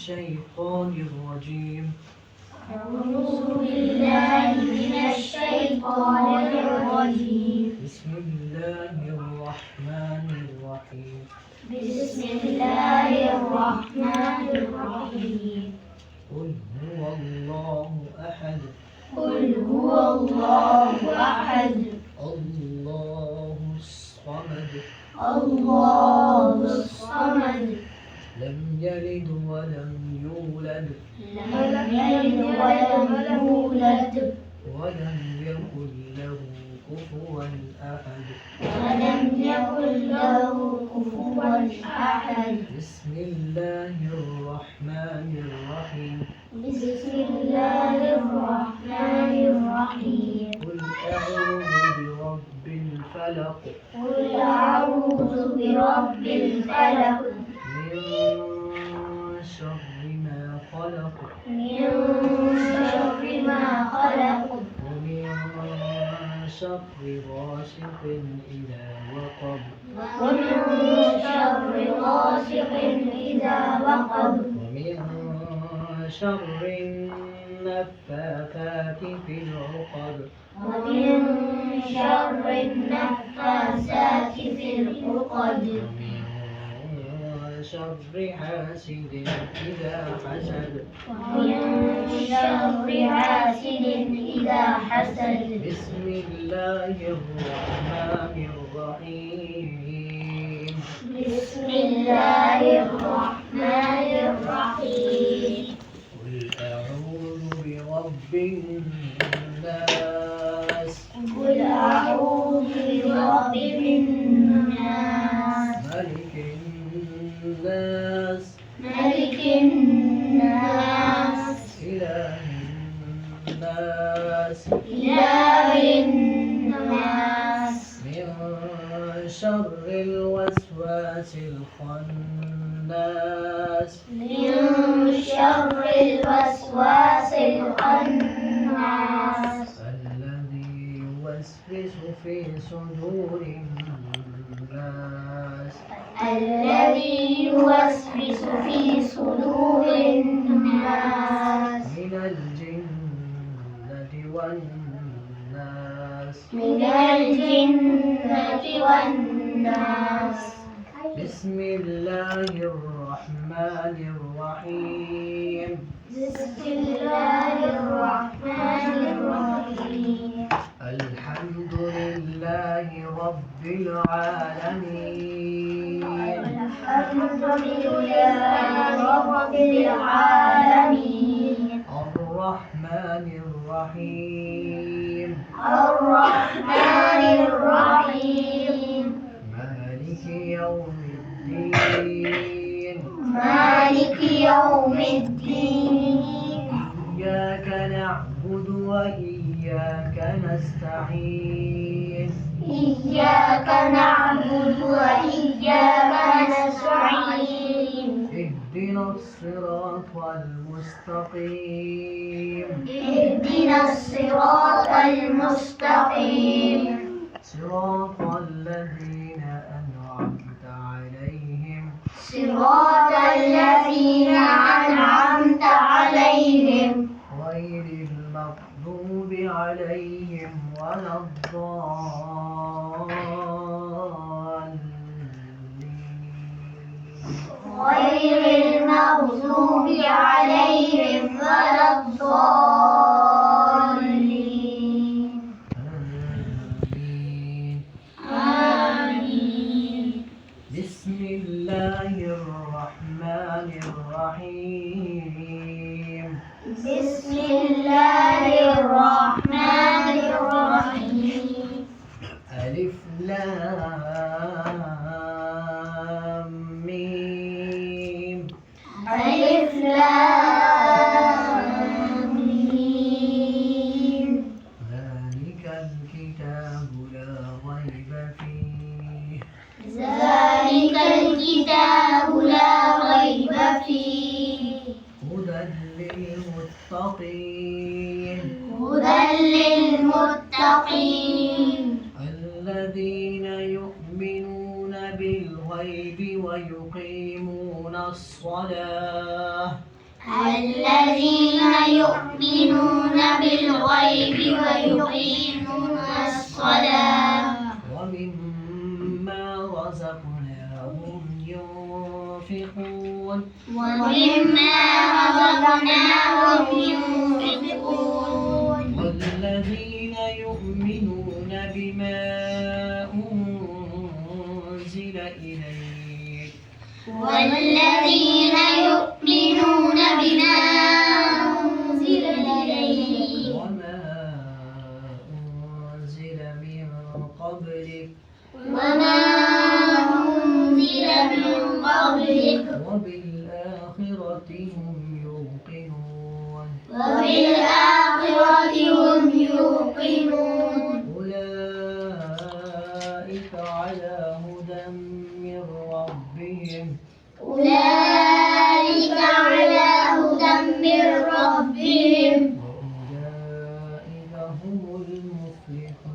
الشيطان الرجيم. أعوذ بالله من الشيطان الرجيم. بسم الله الرحمن الرحيم. بسم الله الرحمن الرحيم. قل هو الله أحد. قل هو الله أحد. الله الصمد. الله الصمد. لم يلد ولم يولد. لم يلد ولم يولد. ولم يكن له كفوا أحد. ولم يكن له كفوا أحد. بسم الله الرحمن الرحيم. بسم الله الرحمن الرحيم. قل أعوذ برب الفلق. قل أعوذ برب الفلق. من شر ما خلق. من شر ما خلق. ومن شر غاسق إذا وقب. ومن شر غاسق إذا وقب. ومن شر النفاثات في العقد. ومن شر النفاثات في العقد. ومن شر حاسد إذا حسد. ومن شر حاسد إذا حسد. بسم الله الرحمن الرحيم. بسم الله الرحمن الرحيم. قل أعوذ برب الناس. قل أعوذ برب الناس. ملك الناس. ملك الناس. إله الناس. إله الناس. من شر الوسواس الخناس. من شر الوسواس الخناس. الذي يوسوس في صدور الناس. الذي يوسوس في صدور الناس. من الجنة والناس. من الجنة والناس. بسم الله الرحمن الرحيم. بسم الله الرحمن الرحيم. الحمد لله رب العالمين. الحمد لله رب العالمين. الرحمن الرحيم. الرحمن الرحيم. مالك يوم الدين. مالك يوم الدين. إياك نعبد وإياك نستعين. إياك نعبد وإياك نستعين. اهدنا الصراط المستقيم. اهدنا الصراط المستقيم. صراط الذين أنعمت عليهم. صراط الذين أنعمت عليهم. غير المغضوب عليهم ولا الضالين. غير المغضوب عليهم ولا الضالين. آمين. آمين. بسم الله الرحمن الرحيم. بسم الله الرحمن الرحيم. ألف لام ميم. ألف لام ميم. ذلك الكتاب لا ريب فيه. ذلك الكتاب لا ريب فيه. هدى للمتقين. هدى للمتقين. الذين يؤمنون بالغيب ويقيمون الصلاة. ومما رزقناهم ينفقون والذين يؤمنون بما أنزل إليك والذين يؤمنون بما أنزل إليك وما أنزل من قبلك وما أنزل من قبلك وبالآخرة هم يوقنون وبالآخرة هم يوقنون أولئك على هدى من ربهم أولئك على هدى من ربهم وأولئك هم المفلحون